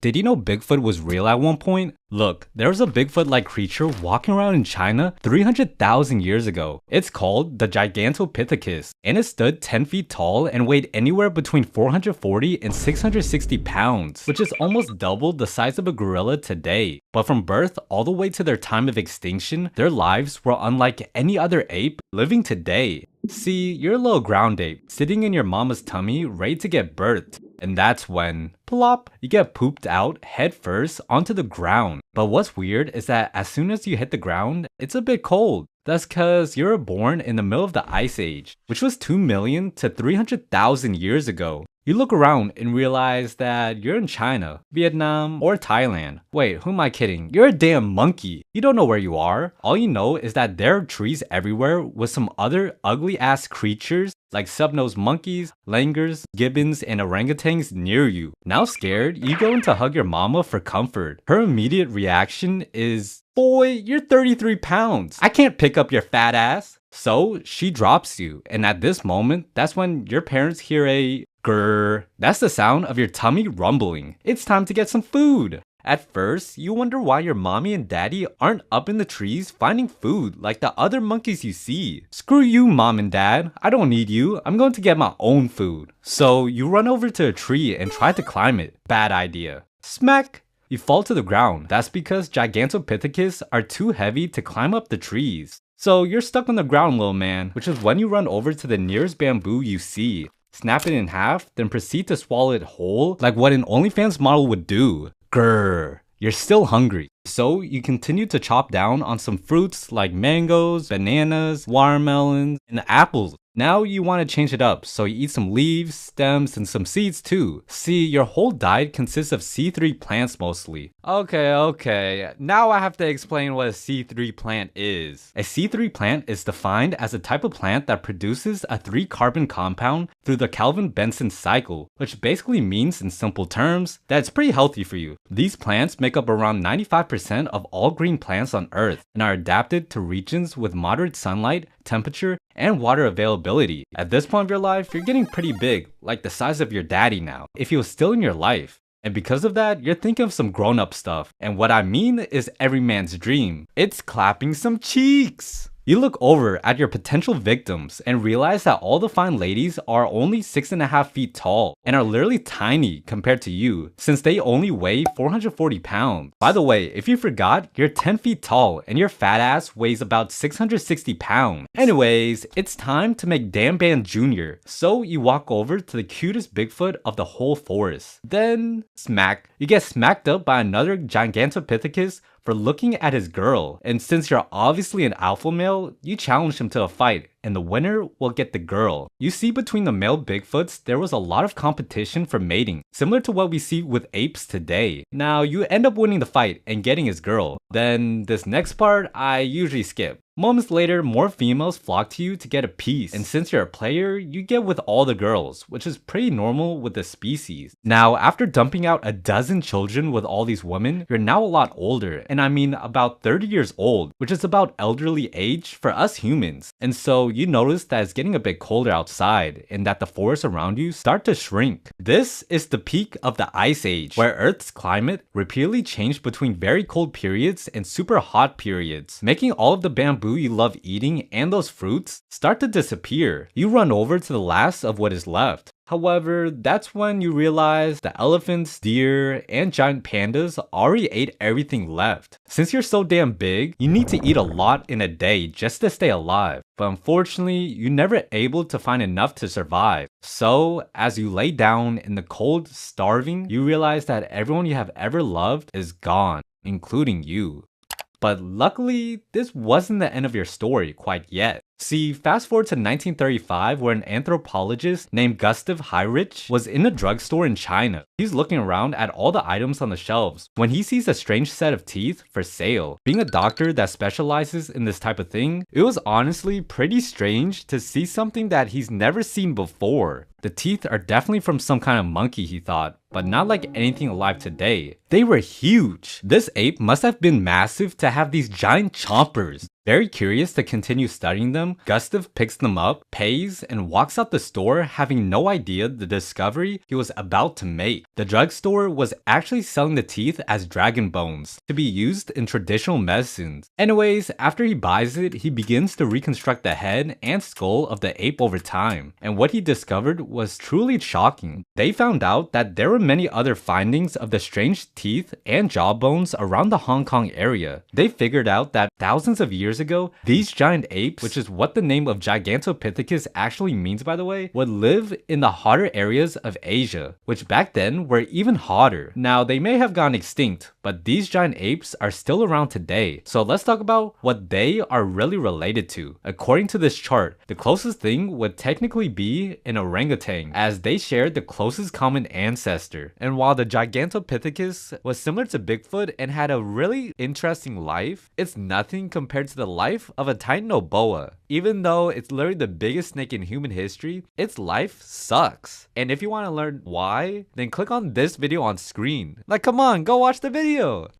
Did you know Bigfoot was real at one point? Look, there was a Bigfoot-like creature walking around in China 300,000 years ago. It's called the Gigantopithecus, and it stood 10 feet tall and weighed anywhere between 440 and 660 pounds, which is almost double the size of a gorilla today. But from birth all the way to their time of extinction, their lives were unlike any other ape living today. See, you're a little ground ape, sitting in your mama's tummy, ready to get birthed. And that's when, plop, you get pooped out head first onto the ground. But what's weird is that as soon as you hit the ground, it's a bit cold. That's cause you were born in the middle of the Ice Age, which was 2 million to 300,000 years ago. You look around and realize that you're in China, Vietnam, or Thailand. Wait, who am I kidding? You're a damn monkey. You don't know where you are. All you know is that there are trees everywhere with some other ugly ass creatures like sub-nosed monkeys, langurs, gibbons, and orangutans near you. Now scared, you go in to hug your mama for comfort. Her immediate reaction is, "Boy, you're 33 pounds. I can't pick up your fat ass." So she drops you, and at this moment, that's when your parents hear a grrr. That's the sound of your tummy rumbling. It's time to get some food. At first, you wonder why your mommy and daddy aren't up in the trees finding food like the other monkeys you see. Screw you, mom and dad. I don't need you. I'm going to get my own food. So you run over to a tree and try to climb it. Bad idea. Smack! You fall to the ground. That's because Gigantopithecus are too heavy to climb up the trees. So you're stuck on the ground, little man, which is when you run over to the nearest bamboo you see. Snap it in half, then proceed to swallow it whole like what an OnlyFans model would do. Grrr, you're still hungry. So you continue to chop down on some fruits like mangoes, bananas, watermelons, and apples. Now you want to change it up, so you eat some leaves, stems, and some seeds too. See, your whole diet consists of C3 plants mostly. Okay, now I have to explain what a C3 plant is. A C3 plant is defined as a type of plant that produces a 3-carbon compound through the Calvin-Benson cycle, which basically means in simple terms that it's pretty healthy for you. These plants make up around 95% of all green plants on Earth and are adapted to regions with moderate sunlight, temperature, and water availability. At this point of your life, you're getting pretty big, like the size of your daddy now, if he was still in your life. And because of that, you're thinking of some grown-up stuff. And what I mean is every man's dream. It's clapping some cheeks! You look over at your potential victims and realize that all the fine ladies are only 6.5 feet tall and are literally tiny compared to you, since they only weigh 440 pounds. By the way, if you forgot, you're 10 feet tall and your fat ass weighs about 660 pounds. Anyways, it's time to make Dan Ban Jr., so you walk over to the cutest Bigfoot of the whole forest. Then, smack. You get smacked up by another Gigantopithecus for looking at his girl, and since you're obviously an alpha male, you challenge him to a fight, and the winner will get the girl. You see, between the male Bigfoots, there was a lot of competition for mating, similar to what we see with apes today. Now, you end up winning the fight and getting his girl. Then, this next part, I usually skip. Moments later, more females flock to you to get a piece, and since you're a player, you get with all the girls, which is pretty normal with the species. Now, after dumping out a dozen children with all these women, you're now a lot older, and I mean about 30 years old, which is about elderly age for us humans. And so you notice that it's getting a bit colder outside, and that the forests around you start to shrink. This is the peak of the Ice Age, where Earth's climate repeatedly changed between very cold periods and super hot periods, making all of the bamboo you love eating and those fruits start to disappear. You run over to the last of what is left. However, that's when you realize the elephants, deer, and giant pandas already ate everything left. Since you're so damn big, you need to eat a lot in a day just to stay alive. But unfortunately, you're never able to find enough to survive. So, as you lay down in the cold, starving, you realize that everyone you have ever loved is gone, including you. But luckily, this wasn't the end of your story quite yet. See, fast forward to 1935, where an anthropologist named Gustav Heinrich was in a drugstore in China. He's looking around at all the items on the shelves when he sees a strange set of teeth for sale. Being a doctor that specializes in this type of thing, it was honestly pretty strange to see something that he's never seen before. The teeth are definitely from some kind of monkey, he thought, but not like anything alive today. They were huge. This ape must have been massive to have these giant chompers. Very curious to continue studying them, Gustav picks them up, pays, and walks out the store having no idea the discovery he was about to make. The drugstore was actually selling the teeth as dragon bones to be used in traditional medicines. Anyways, after he buys it, he begins to reconstruct the head and skull of the ape over time, and what he discovered was truly shocking. They found out that there were many other findings of the strange teeth and jawbones around the Hong Kong area. They figured out that thousands of years ago, these giant apes, which is what the name of Gigantopithecus actually means by the way, would live in the hotter areas of Asia, which back then were even hotter. Now, they may have gone extinct, but these giant apes are still around today. So let's talk about what they are really related to. According to this chart, the closest thing would technically be an orangutan, as they shared the closest common ancestor. And while the Gigantopithecus was similar to Bigfoot and had a really interesting life, it's nothing compared to the life of a titanoboa. Even though it's literally the biggest snake in human history, its life sucks. And if you want to learn why, then click on this video on screen. Like, come on, go watch the video.